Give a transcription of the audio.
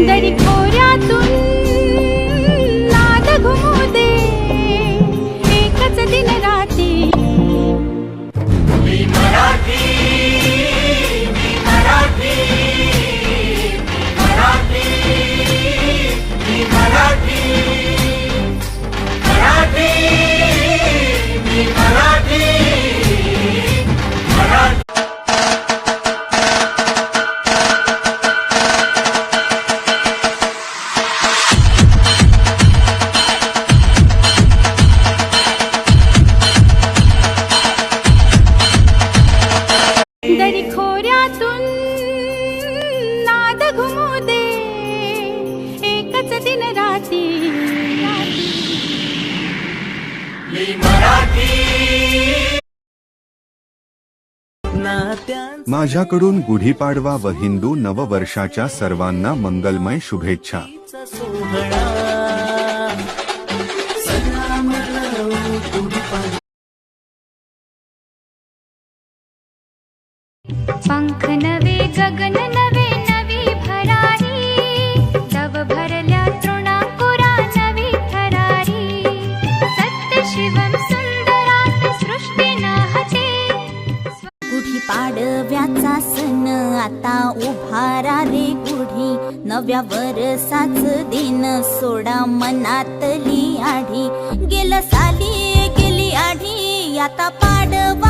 दरी खोऱ्यातून नाद घुमू दे, एकच दिन राती. मी मराठी, मी मराठी, मी मराठी, मी मराठी, मराठी, मी मराठी, मराठी. दरी खोऱ्यातून नाद घुमू दे, एकच दिन राती. मी मराठी. माझ्याकडून गुढीपाडवा व हिंदू नववर्षाच्या सर्वांना मंगलमय शुभेच्छा. पंख नवे गगन नवे नवी भरारी, तव भरल्या तृणांकुरा नवी थरारी. सत्य शिवम सुंदरात सृष्टी नाहते. गुढी पाडव्याचा सण आता उभारा रे गुढी, नव्या वरसाच दिन सोडा मनातली आढी. गेलं साली गेली आढी, आता पाडवा